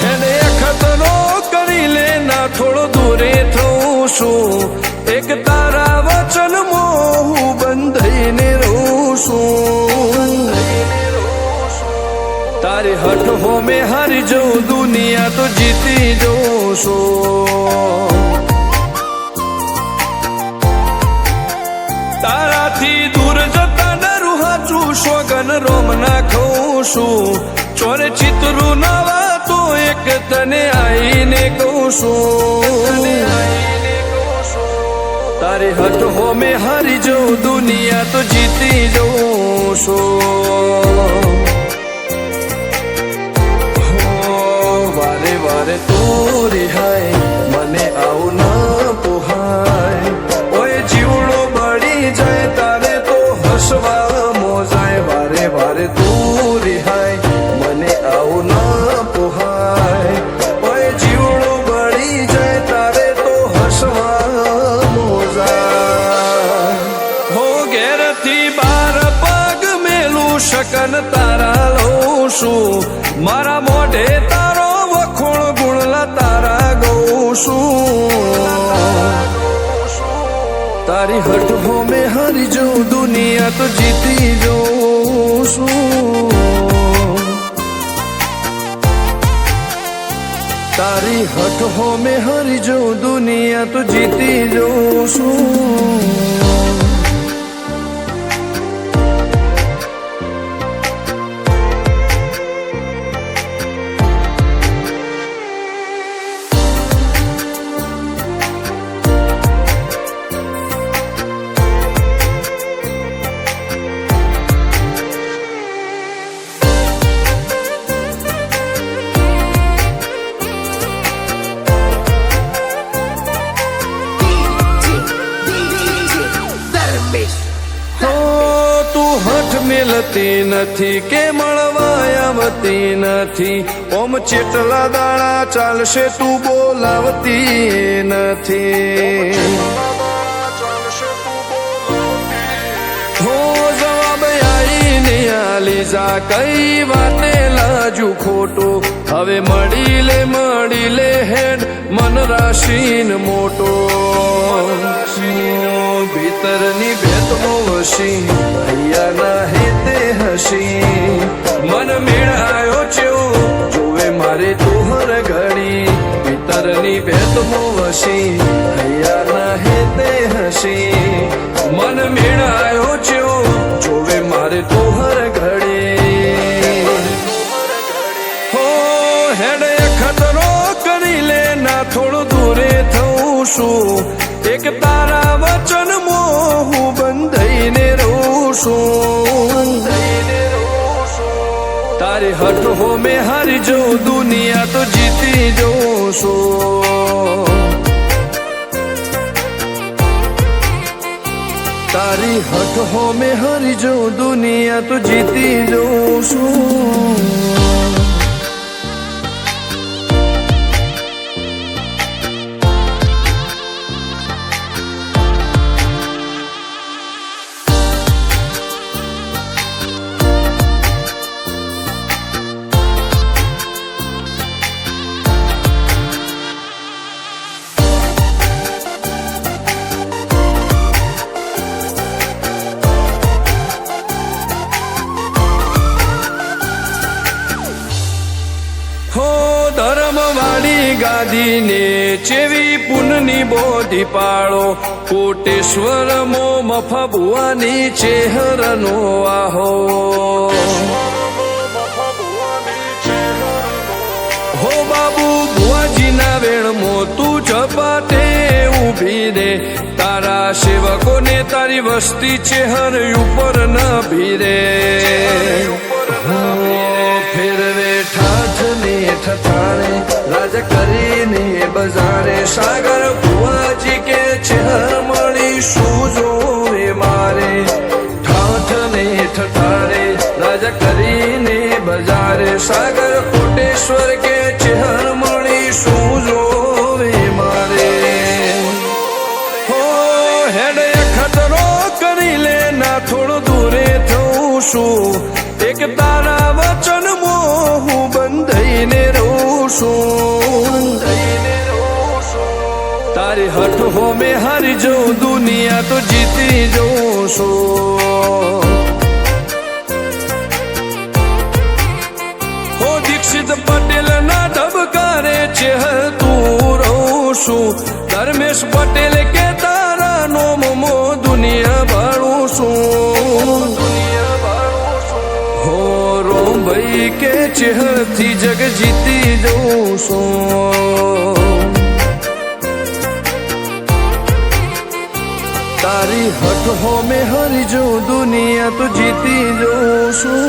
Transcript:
એને ખતરો કરી લે ના થોડો દૂરે થઉં છું એક તારા વચનમાં હું બંધાઈને રહું છું તારી હઠ હો મેં હારી જઉં દુનિયા તો જીતી જઉં છું તારાથી દૂર જતા ડરું હાચું સોગન રોમ નાખું છું ચોરે ચિતરું નવા તો એક તને આઈને કહું છું તારી હઠ હો મેં હારી જઉં દુનિયા તો જીતી જઉં છું વારે વારે તું રિહાય મને આવું ના પોહાય ઓય જીવડો બળી જાય તારે તો હસવા મોજાય વારે વારે તું રિહાય મને આવું ના પોહાય ઓય જીવડો બળી જાય તારે તો હસવા મોજાય હો ઘેરથી બાર પગ મેલું શકન તારા લઉં છું મારા મોઢે તારો વખોણ ગુણલા તારા ગઉં છું તારી હઠ હો મેં હારી જઉં દુનિયા તો જીતી જઉં છું તારી હઠ હો મેં હારી જઉં દુનિયા તો જીતી જઉં છું મિલતી નથી કે મળવા આવતી નથી ઓમ ચેટલા દાડા ચાલશે તું બોલાવતી નથી હો જવાબ આઈને આલી જા કઈ વાતે લાજુ ખોટું હવે મળી લે હેડ મન રાશીન મોટો ભીતરની ભેદમો વસી હૈયાના હેતે હસી મન મેળાયો ચેવો જોવે મારે તુહર ઘડી ભીતરની ભેદમો વસી હૈયાના હેતે હસી મન મેળાયો ચેવો જોવે મારે તુહર ઘડી હો હેડે ખતરો કરી લે ના થોડું દૂરે થઉં છું એક તારા વચનમાં હું બંધાઈને રહું છું તારી હઠ હો મેં હારી જઉં દુનિયા તો જીતી જઉં છું તારી હઠ હો મેં હારી જઉં દુનિયા તો જીતી જઉં છું ધર્મવાળી ગાદીને ચેવી પુનની બોધી પાળો કોટેશ્વર મો મફા ભુવાની ચેહરનો આહો હો બાબુ ભુવાજીના વેણમો તું ઝપાટે ઊભી રે તારા સેવકોને તારી વસ્તી ચેહર ઉપર ન ભીરે ફેરવે ઠાઠને ઠઠાણે રાજ કરીને બજારે સાગર ભુવાજી કે ચેહર મળી શું જોવે મારે ઠાઠને ઠઠાણે રાજ કરીને બજારે સાગર કોટેશ્વર કે ચેહર મળી શું જોવે મારે હો હેડે ખતરો કરી લે ના થોડો દૂરે એક તારા વચનમાં હું બંધાઈને રહું છું તારી હઠ હો મેં હારી જઉં દુનિયા તો જીતી જઉં છું હો દીક્ષિત પટેલ ના ઢબકારે ચહેતું રહું છું ધર્મેશ પટેલ કે તારા નોમમો દુનિયા ભાળું છું હો રોમ ભાઈ કે ચહેરથી જગ જીતી જઉં છું તારી હઠ હો મેં હરી જો દુનિયા તો જીતી જઉં છું